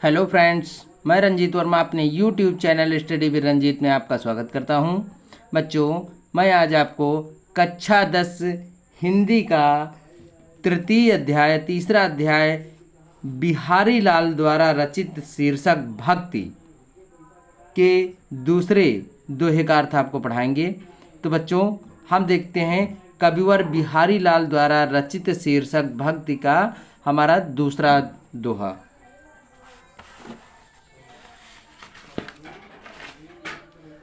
Hello friends, मैं रंजीत वर्मा अपने YouTube channel study with Ranjeet में आपका स्वागत करता हूं। बच्चों, मैं आज आपको कक्षा 10 हिंदी का तृतीय अध्याय तीसरा अध्याय बिहारी लाल द्वारा रचित शीर्षक भक्ति के दूसरे दोहे का अर्थ आपको पढ़ाएंगे। तो बच्चों, हम देखते हैं कविवर बिहारी लाल द्वारा रचित शीर्षक भक्ति का हमारा दूसरा दोहा।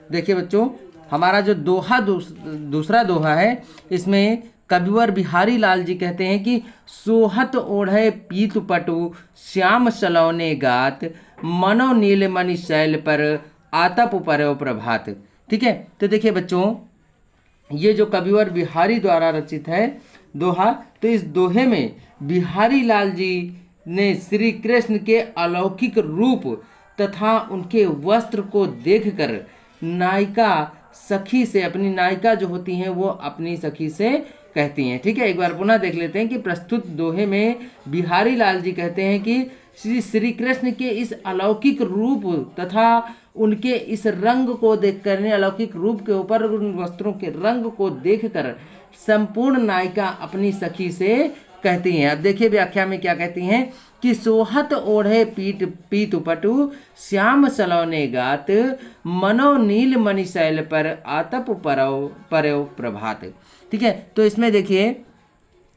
देखिए बच्चों, हमारा जो दोहा दूसरा दोहा है, इसमें कविवर बिहारी लाल जी कहते हैं कि सोहत ओढ़े पीत पटु श्याम सलौने गात मनो नील मणि शैल पर आतप पर्यो प्रभात। ठीक है, तो देखिए बच्चों, ये जो कविवर बिहारी द्वारा रचित है दोहा, तो इस दोहे में बिहारी लाल जी ने श्री कृष्ण के अलौकिक रूप तथा उनके वस्त्र को देखकर नायिका सखी से, अपनी नायिका जो होती हैं वो अपनी सखी से कहती हैं। ठीक है, एक बार पुनः देख लेते हैं कि प्रस्तुत दोहे में बिहारी लाल जी कहते हैं कि श्री कृष्ण के इस अलौकिक रूप तथा उनके इस रंग को देखकर, अलौकिक रूप के ऊपर उन वस्त्रों के रंग को देखकर संपूर्ण नायिका अपनी सखी से कहती हैं। अब देखिए व्याख्या में क्या कहती हैं कि सोहत ओढ़े पीत पटु श्याम सलौने गात मनो नील मणि शैल पर आतप पर्यो प्रभात। ठीक है, तो इसमें देखिए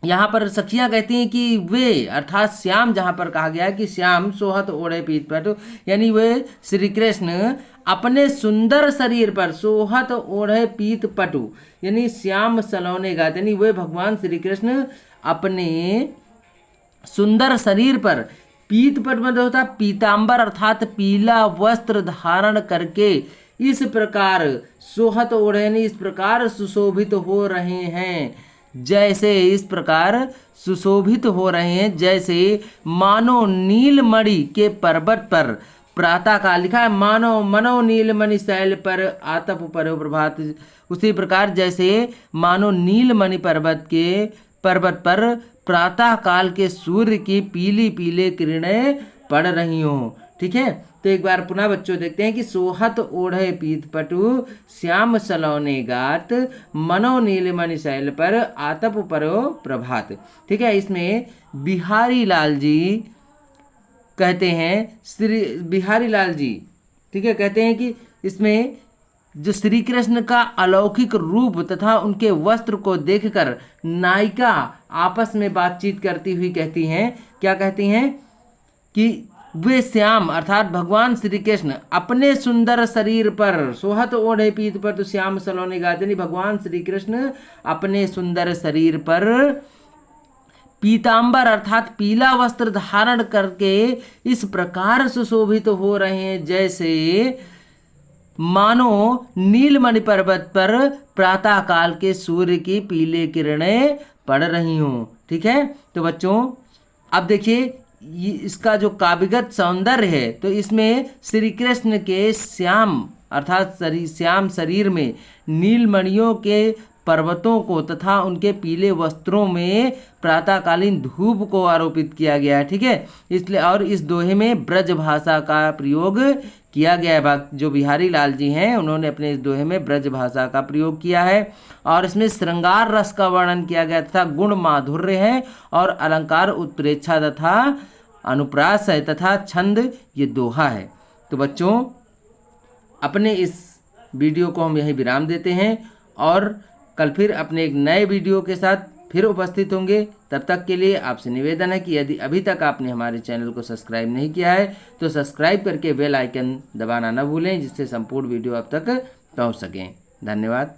यहाँ पर सखियाँ कहती हैं कि वे, अर्थात श्याम, जहाँ पर कहा गया है कि श्याम सोहत ओढ़े पीत पटु, यानी वे श्री कृष्ण अपने सुंदर शरीर पर, सोहत ओढ़े पीत पटु यानी श्याम सलौने गात, यानी वे भगवान श्री कृष्ण अपने सुंदर शरीर पर पीत पट मतलब होता पीतांबर अर्थात पीला वस्त्र धारण करके इस प्रकार सोहत ओढ़े यानी इस प्रकार सुशोभित हो रहे हैं, जैसे इस प्रकार सुशोभित हो रहे हैं जैसे मानो नीलमणि के पर्वत पर प्रातः काल, लिखा है मानो मनो नीलमणि शैल पर आतप पर्यो प्रभात। उसी प्रकार जैसे मानो नीलमणि पर्वत पर प्रातः काल के सूर्य की पीली पीले किरणें पड़ रही हों। ठीक है, तो एक बार पुनः बच्चों देखते हैं कि सोहत ओढ़े पीत पटु श्याम सलौने गात मनो नीलमणि शैल पर आतप पर्यो प्रभात। ठीक है, इसमें बिहारी लाल जी कहते हैं, श्री बिहारी लाल जी, ठीक है, कहते हैं कि इसमें जो श्री कृष्ण का अलौकिक रूप तथा उनके वस्त्र को देखकर नायिका आपस में बातचीत करती हुई कहती हैं, क्या कहती हैं कि वे श्याम अर्थात भगवान श्री कृष्ण अपने सुंदर शरीर पर, सोहत ओढ़े पीत पर तो श्याम सलौने गात, यानी भगवान श्री कृष्ण अपने सुंदर शरीर पर पीतांबर अर्थात पीला वस्त्र धारण करके इस प्रकार सुशोभित हो रहे हैं जैसे मानो नीलमणि पर्वत पर प्रातः काल के सूर्य की पीले किरणें पड़ रही हों। ठीक है, तो बच्चों अब देखिए इसका जो काव्यगत सौंदर्य है, तो इसमें श्री कृष्ण के श्याम अर्थात श्याम शरीर में नीलमणियों के पर्वतों को तथा उनके पीले वस्त्रों में प्रातःकालीन धूप को आरोपित किया गया है। ठीक है, इसलिए और इस दोहे में ब्रज भाषा का प्रयोग किया गया है। जो बिहारी लाल जी हैं उन्होंने अपने इस दोहे में ब्रज भाषा का प्रयोग किया है और इसमें श्रृंगार रस का वर्णन किया गया तथा गुण माधुर्य है और अलंकार उत्प्रेक्षा तथा अनुप्रास है तथा छंद ये दोहा है। तो बच्चों, अपने इस वीडियो को हम यहीं विराम देते हैं और कल फिर अपने एक नए वीडियो के साथ फिर उपस्थित होंगे। तब तक के लिए आपसे निवेदन है कि यदि अभी तक आपने हमारे चैनल को सब्सक्राइब नहीं किया है तो सब्सक्राइब करके बेल आइकन दबाना न भूलें, जिससे संपूर्ण वीडियो आप तक पहुंच सकें। धन्यवाद।